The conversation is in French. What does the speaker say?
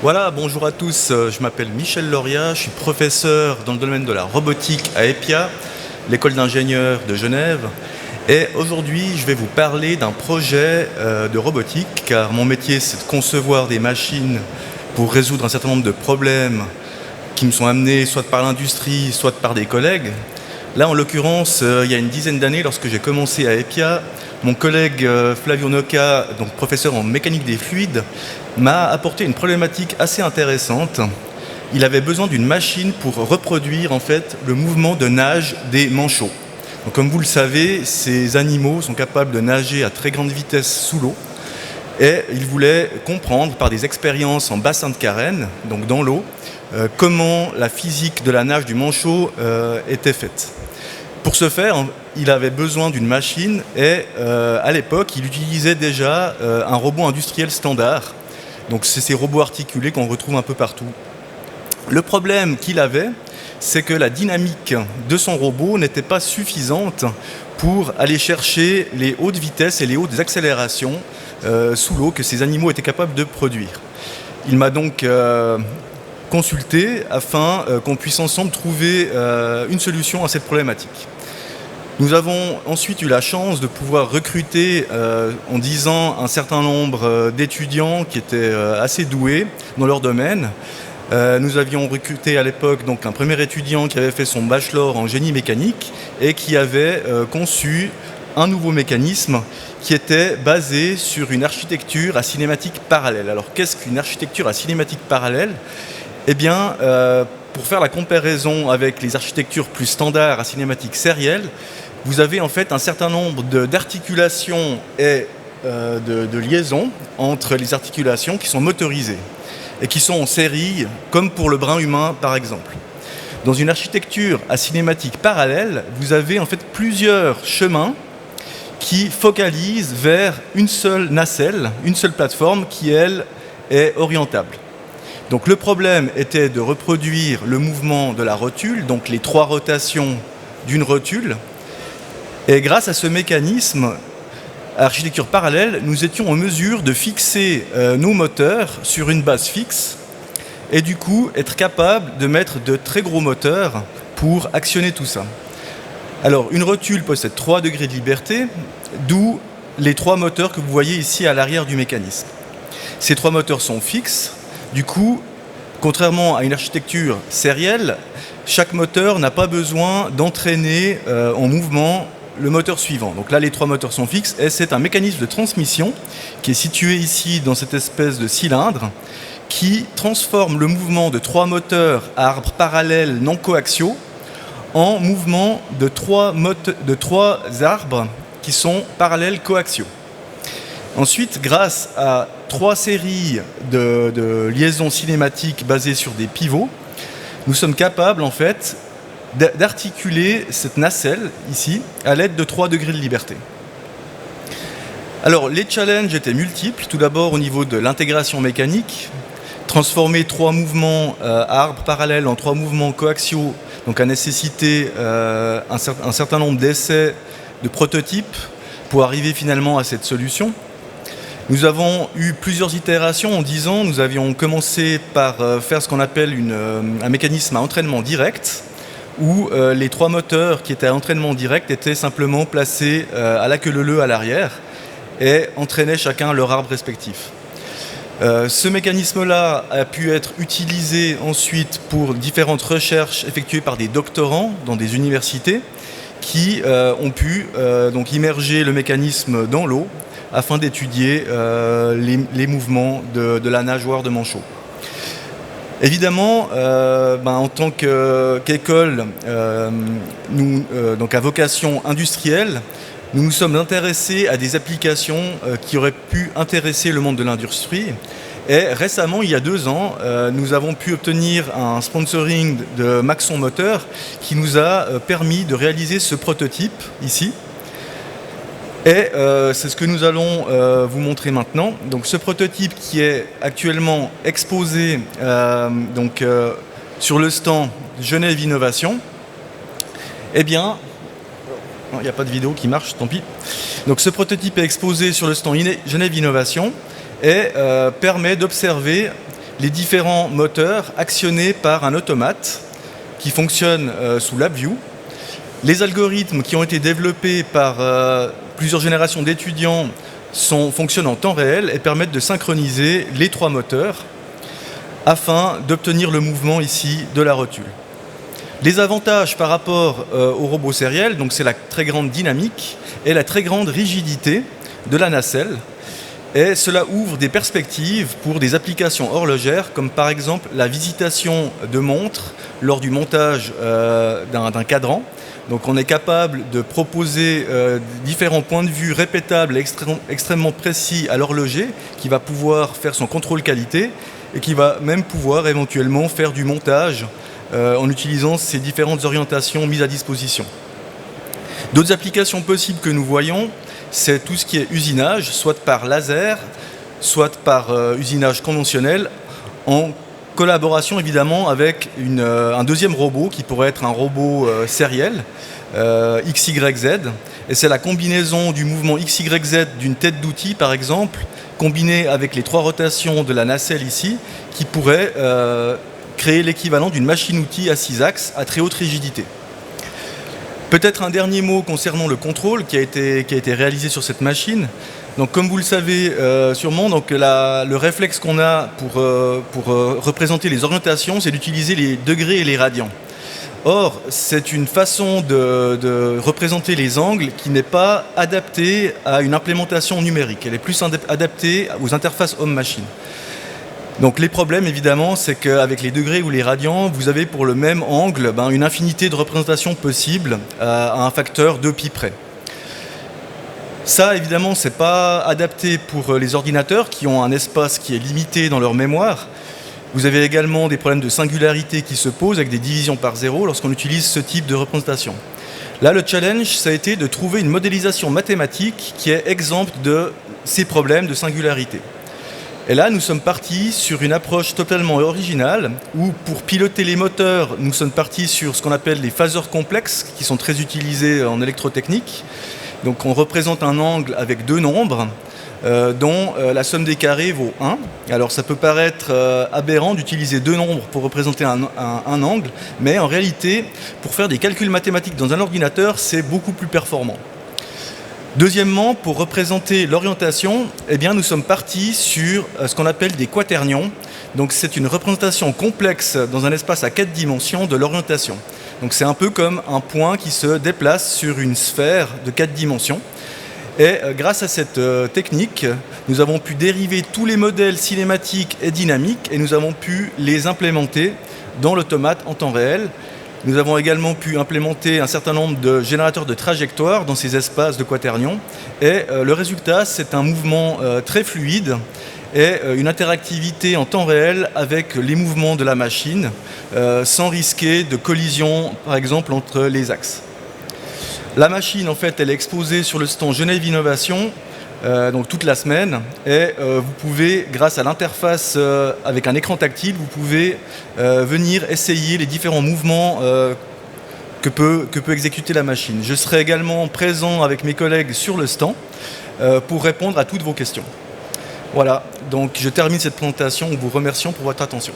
Voilà, bonjour à tous, je m'appelle Michel Loria, je suis professeur dans le domaine de la robotique à EPIA, l'école d'ingénieurs de Genève. Et aujourd'hui, je vais vous parler d'un projet de robotique, car mon métier, c'est de concevoir des machines pour résoudre un certain nombre de problèmes qui me sont amenés soit par l'industrie, soit par des collègues. Là, en l'occurrence, il y a une dizaine d'années, lorsque j'ai commencé à EPIA, mon collègue Flavio Nocca, donc professeur en mécanique des fluides, m'a apporté une problématique assez intéressante. Il avait besoin d'une machine pour reproduire en fait le mouvement de nage des manchots. Donc, comme vous le savez, ces animaux sont capables de nager à très grande vitesse sous l'eau. Et il voulait comprendre par des expériences en bassin de carène, donc dans l'eau, comment la physique de la nage du manchot était faite. Pour ce faire, il avait besoin d'une machine et à l'époque, il utilisait déjà un robot industriel standard. Donc c'est ces robots articulés qu'on retrouve un peu partout. Le problème qu'il avait, c'est que la dynamique de son robot n'était pas suffisante pour aller chercher les hautes vitesses et les hautes accélérations sous l'eau que ces animaux étaient capables de produire. Il m'a donc consulté afin qu'on puisse ensemble trouver une solution à cette problématique. Nous avons ensuite eu la chance de pouvoir recruter en 10 ans un certain nombre d'étudiants qui étaient assez doués dans leur domaine. Nous avions recruté à l'époque donc un premier étudiant qui avait fait son bachelor en génie mécanique et qui avait conçu un nouveau mécanisme qui était basé sur une architecture à cinématique parallèle. Alors qu'est-ce qu'une architecture à cinématique parallèle ? Eh bien, pour faire la comparaison avec les architectures plus standards à cinématique sérielle, vous avez en fait un certain nombre d'articulations et de liaisons entre les articulations qui sont motorisées et qui sont en série, comme pour le brin humain par exemple. Dans une architecture à cinématique parallèle, vous avez en fait plusieurs chemins qui focalisent vers une seule nacelle, une seule plateforme qui, elle, est orientable. Donc le problème était de reproduire le mouvement de la rotule, donc les 3 rotations d'une rotule. Et grâce à ce mécanisme, à architecture parallèle, nous étions en mesure de fixer nos moteurs sur une base fixe et du coup être capable de mettre de très gros moteurs pour actionner tout ça. Alors une rotule possède 3 degrés de liberté, d'où les 3 moteurs que vous voyez ici à l'arrière du mécanisme. Ces 3 moteurs sont fixes. Du coup, contrairement à une architecture sérielle, chaque moteur n'a pas besoin d'entraîner en mouvement le moteur suivant. Donc là, les 3 moteurs sont fixes et c'est un mécanisme de transmission qui est situé ici dans cette espèce de cylindre qui transforme le mouvement de 3 moteurs à arbres parallèles non coaxiaux en mouvement de 3 arbres qui sont parallèles coaxiaux. Ensuite, grâce à 3 séries de liaisons cinématiques basées sur des pivots, nous sommes capables en fait d'articuler cette nacelle ici à l'aide de 3 degrés de liberté. Alors les challenges étaient multiples. Tout d'abord au niveau de l'intégration mécanique, transformer 3 mouvements à arbres parallèles en 3 mouvements coaxiaux, donc a nécessité un certain nombre d'essais, de prototypes pour arriver finalement à cette solution. Nous avons eu plusieurs itérations en 10 ans. Nous avions commencé par faire ce qu'on appelle un mécanisme à entraînement direct, où les 3 moteurs qui étaient à entraînement direct étaient simplement placés à la queue leu-leu à l'arrière et entraînaient chacun leur arbre respectif. Ce mécanisme-là a pu être utilisé ensuite pour différentes recherches effectuées par des doctorants dans des universités qui ont pu donc immerger le mécanisme dans l'eau afin d'étudier les mouvements de la nageoire de manchot. Évidemment, en tant qu'école, donc à vocation industrielle, nous nous sommes intéressés à des applications qui auraient pu intéresser le monde de l'industrie. Et récemment, il y a 2 ans, nous avons pu obtenir un sponsoring de Maxon Moteur qui nous a permis de réaliser ce prototype ici. Et c'est ce que nous allons vous montrer maintenant. Donc, ce prototype qui est actuellement exposé sur le stand Genève Innovation, eh bien, il n'y a pas de vidéo qui marche, tant pis. Donc ce prototype est exposé sur le stand Genève Innovation et permet d'observer les différents moteurs actionnés par un automate qui fonctionne sous LabVIEW. Les algorithmes qui ont été développés par plusieurs générations d'étudiants fonctionnent en temps réel et permettent de synchroniser les trois moteurs afin d'obtenir le mouvement ici de la rotule. Les avantages par rapport au robot sériel, donc c'est la très grande dynamique et la très grande rigidité de la nacelle. Et cela ouvre des perspectives pour des applications horlogères, comme par exemple la visitation de montres lors du montage d'un cadran. Donc on est capable de proposer différents points de vue répétables et extrêmement précis à l'horloger, qui va pouvoir faire son contrôle qualité et qui va même pouvoir éventuellement faire du montage en utilisant ces différentes orientations mises à disposition. D'autres applications possibles que nous voyons, c'est tout ce qui est usinage, soit par laser, soit par usinage conventionnel, en collaboration évidemment avec un deuxième robot qui pourrait être un robot sériel, XYZ. Et c'est la combinaison du mouvement XYZ d'une tête d'outil par exemple, combinée avec les trois rotations de la nacelle ici, qui pourrait créer l'équivalent d'une machine-outil à 6 axes à très haute rigidité. Peut-être un dernier mot concernant le contrôle qui a été réalisé sur cette machine. Donc, comme vous le savez sûrement, donc, le réflexe qu'on a pour représenter les orientations, c'est d'utiliser les degrés et les radians. Or, c'est une façon de représenter les angles qui n'est pas adaptée à une implémentation numérique. Elle est plus adaptée aux interfaces homme-machine. Donc les problèmes, évidemment, c'est qu'avec les degrés ou les radians, vous avez pour le même angle une infinité de représentations possibles à un facteur 2π près. Ça, évidemment, ce n'est pas adapté pour les ordinateurs qui ont un espace qui est limité dans leur mémoire. Vous avez également des problèmes de singularité qui se posent avec des divisions par zéro lorsqu'on utilise ce type de représentation. Là, le challenge, ça a été de trouver une modélisation mathématique qui est exempte de ces problèmes de singularité. Et là, nous sommes partis sur une approche totalement originale où, pour piloter les moteurs, nous sommes partis sur ce qu'on appelle les phaseurs complexes qui sont très utilisés en électrotechnique. Donc, on représente un angle avec deux nombres dont la somme des carrés vaut 1. Alors, ça peut paraître aberrant d'utiliser deux nombres pour représenter un angle, mais en réalité, pour faire des calculs mathématiques dans un ordinateur, c'est beaucoup plus performant. Deuxièmement, pour représenter l'orientation, nous sommes partis sur ce qu'on appelle des quaternions. Donc c'est une représentation complexe dans un espace à 4 dimensions de l'orientation. Donc c'est un peu comme un point qui se déplace sur une sphère de 4 dimensions. Et grâce à cette technique, nous avons pu dériver tous les modèles cinématiques et dynamiques et nous avons pu les implémenter dans l'automate en temps réel. Nous avons également pu implémenter un certain nombre de générateurs de trajectoires dans ces espaces de quaternions. Et le résultat, c'est un mouvement très fluide et une interactivité en temps réel avec les mouvements de la machine, sans risquer de collision, par exemple, entre les axes. La machine, en fait, elle est exposée sur le stand Genève Innovation, donc toute la semaine, et vous pouvez, grâce à l'interface avec un écran tactile, vous pouvez venir essayer les différents mouvements que peut exécuter la machine. Je serai également présent avec mes collègues sur le stand pour répondre à toutes vos questions. Voilà, donc je termine cette présentation en vous remerciant pour votre attention.